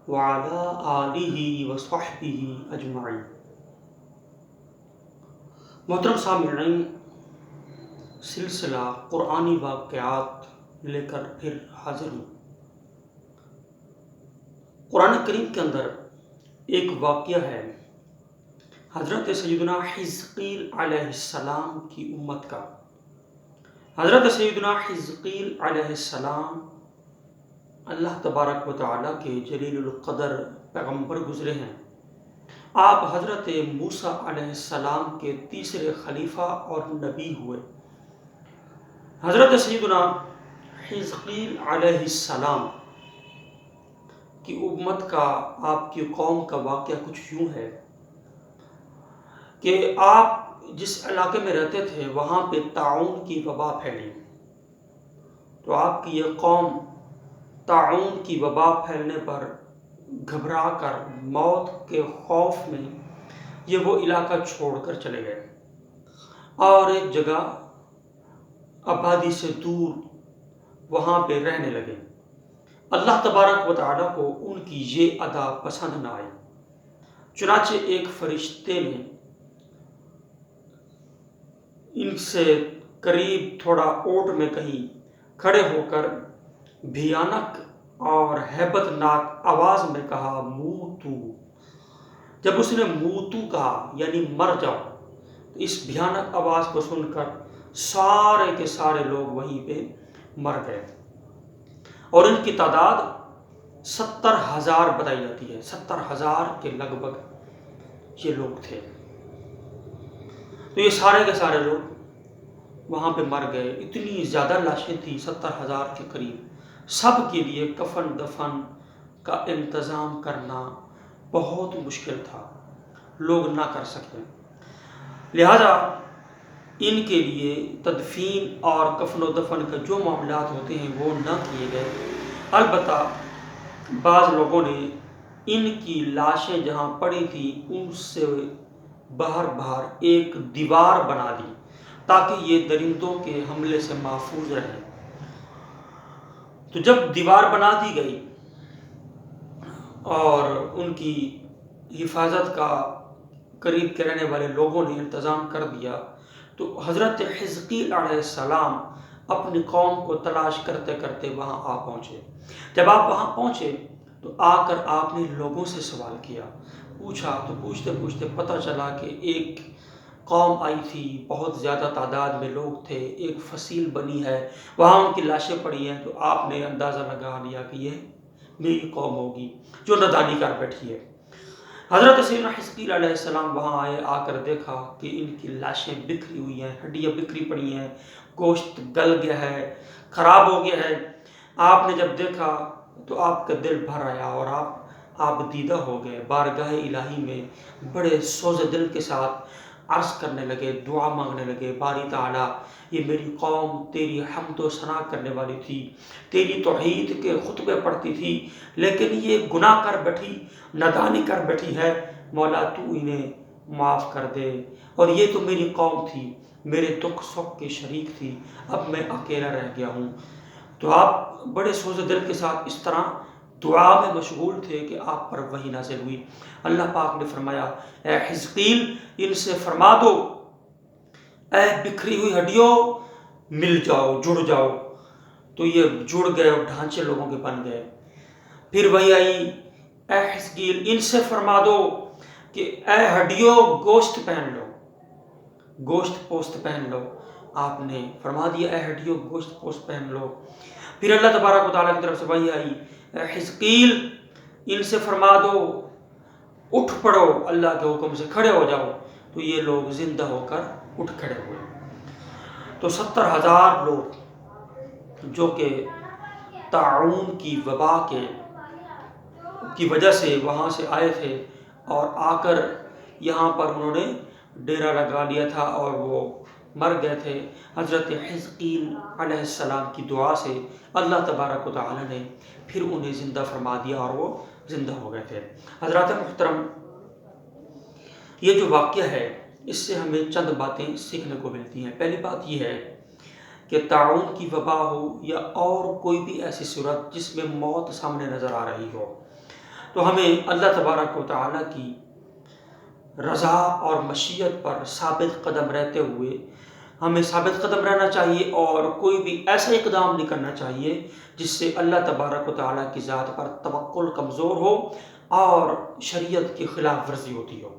وعلى آلہ وصحبہ اجمعین۔ محترم سامعین، سلسلہ قرآنی واقعات لے کر پھر حاضر ہوں۔ قرآن کریم کے اندر ایک واقعہ ہے حضرت سیدنا حزقیل علیہ السلام کی امت کا۔ حضرت سیدنا حزقیل علیہ السلام اللہ تبارک و تعالیٰ کے جلیل القدر پیغمبر گزرے ہیں۔ آپ حضرت موسیٰ علیہ السلام کے تیسرے خلیفہ اور نبی ہوئے۔ حضرت سیدنا حزقیل علیہ السلام کی امت کا، آپ کی قوم کا واقعہ کچھ یوں ہے کہ آپ جس علاقے میں رہتے تھے وہاں پہ طاعون کی وبا پھیلی، تو آپ کی یہ قوم طاعون کی وبا پھیلنے پر گھبرا کر موت کے خوف میں یہ وہ علاقہ چھوڑ کر چلے گئے اور ایک جگہ آبادی سے دور وہاں پہ رہنے لگے۔ اللہ تبارک و تعالیٰ کو ان کی یہ ادا پسند نہ آئی، چنانچہ ایک فرشتے نے ان سے قریب تھوڑا اوٹ میں کہیں کھڑے ہو کر بھیانک اور ہیبت ناک آواز میں کہا موتو۔ جب اس نے موتو کہا یعنی مر جاؤ، تو اس بھیانک آواز کو سن کر سارے کے سارے لوگ وہیں پہ مر گئے، اور ان کی تعداد 70,000 بتائی جاتی ہے۔ 70,000 کے لگ بھگ یہ لوگ تھے۔ تو یہ سارے کے سارے لوگ وہاں پہ مر گئے۔ اتنی زیادہ لاشیں تھیں، 70,000 کے قریب۔ سب کے لیے کفن دفن کا انتظام کرنا بہت مشکل تھا، لوگ نہ کر سکتے، لہذا ان کے لیے تدفین اور کفن و دفن کا جو معاملات ہوتے ہیں وہ نہ کیے گئے۔ البتہ بعض لوگوں نے ان کی لاشیں جہاں پڑی تھیں ان سے باہر ایک دیوار بنا دی تاکہ یہ درندوں کے حملے سے محفوظ رہیں۔ تو جب دیوار بنا دی گئی اور ان کی حفاظت کا قریب کے رہنے والے لوگوں نے انتظام کر دیا، تو حضرت حزقیل علیہ السلام اپنی قوم کو تلاش کرتے کرتے وہاں آ پہنچے۔ جب آپ وہاں پہنچے تو آ کر آپ نے لوگوں سے سوال کیا، پوچھا، تو پوچھتے پوچھتے پتہ چلا کہ ایک قوم آئی تھی، بہت زیادہ تعداد میں لوگ تھے، ایک فصیل بنی ہے، وہاں ان کی لاشیں پڑی ہیں۔ تو آپ نے اندازہ لگا لیا کہ یہ میری قوم ہوگی جو نادانی کر بیٹھی ہے۔ حضرت سیدنا حزقیل علیہ السلام وہاں آئے، آ کر دیکھا کہ ان کی لاشیں بکھری ہوئی ہیں، ہڈیاں بکھری پڑی ہیں، گوشت گل گیا ہے، خراب ہو گیا ہے۔ آپ نے جب دیکھا تو آپ کا دل بھر آیا اور آپ دیدہ ہو گئے، بارگاہ الہی میں بڑے سوز دل کے ساتھ عرض کرنے لگے، دعا مانگنے لگے، باری تعالیٰ یہ میری قوم تیری حمد و ثنا کرنے والی تھی، تیری توحید کے خطبے پڑھتی تھی، لیکن یہ گناہ کر بیٹھی، نادانی کر بیٹھی ہے، مولا تو انہیں معاف کر دے۔ اور یہ تو میری قوم تھی، میرے دکھ سکھ کے شریک تھی، اب میں اکیلا رہ گیا ہوں۔ تو آپ بڑے سوز دل کے ساتھ اس طرح دعا میں مشغول تھے کہ آپ پر وحی نازل ہوئی۔ اللہ پاک نے فرمایا، اے حزقیل ان سے فرما دو، اے بکھری ہوئی ہڈیوں مل جاؤ، جڑ جاؤ۔ تو یہ جڑ گئے اور ڈھانچے لوگوں کے بن گئے۔ پھر وہی آئی، اے حزقیل ان سے فرما دو کہ اے ہڈیوں گوشت پہن لو، گوشت پوست پہن لو۔ آپ نے فرما دیا، اے ہڈیوں گوشت پوست پہن لو۔ پھر اللہ تبارک و تعالیٰ کی طرف سے وحی آئی، اے حزقیل ان سے فرما دو اٹھ پڑو، اللہ کے حکم سے کھڑے ہو جاؤ۔ تو یہ لوگ زندہ ہو کر اٹھ کھڑے ہوئے۔ تو 70,000 لوگ جو کہ طاعون کی وبا کی وجہ سے وہاں سے آئے تھے اور آ کر یہاں پر انہوں نے ڈیرا لگا لیا تھا اور وہ مر گئے تھے، حضرت حزقیل علیہ السلام کی دعا سے اللہ تبارک و تعالیٰ نے پھر انہیں زندہ فرما دیا اور وہ زندہ ہو گئے تھے۔ حضرات محترم، یہ جو واقعہ ہے اس سے ہمیں چند باتیں سیکھنے کو ملتی ہیں۔ پہلی بات یہ ہے کہ طاعون کی وبا ہو یا اور کوئی بھی ایسی صورت جس میں موت سامنے نظر آ رہی ہو، تو ہمیں اللہ تبارک و تعالیٰ کی رضا اور مشیت پر ثابت قدم رہتے ہوئے ہمیں ثابت قدم رہنا چاہیے، اور کوئی بھی ایسا اقدام نہیں کرنا چاہیے جس سے اللہ تبارک و تعالیٰ کی ذات پر توکل کمزور ہو اور شریعت کی خلاف ورزی ہوتی ہو۔